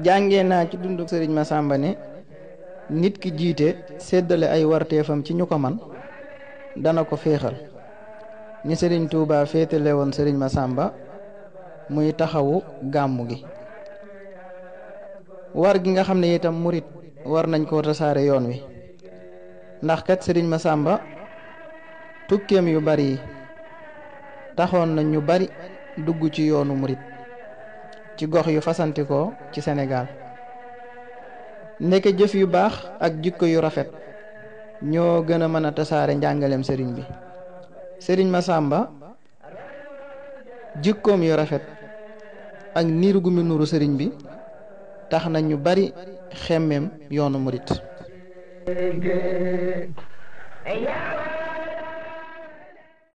jàngee naa ci dundu sëriñ Massamba ne nit ki jiite séddale ay warteefam ci ñu ko man dana ko féexal ni sëriñ Touba féetale woon sëriñ Massamba muy taxawu gàmmu gi war gi nga xam ne itam murit war nañ koo tasaare yoon wi ndax kat sëriñ Massamba tukkeem yu bari yi taxoon na ñu bari dugg ci yoonu murit ci gox yu fasantikoo ci Sénégal ndeke jëf yu baax ak jikko yu rafet ñoo gën a mën a tasaare njàngaleem sëriñ bi sëriñ Massamba jikkoom yu rafet ak niru gu mu nuru sëriñ bi tax na ñu bari xemmeem yoonu murit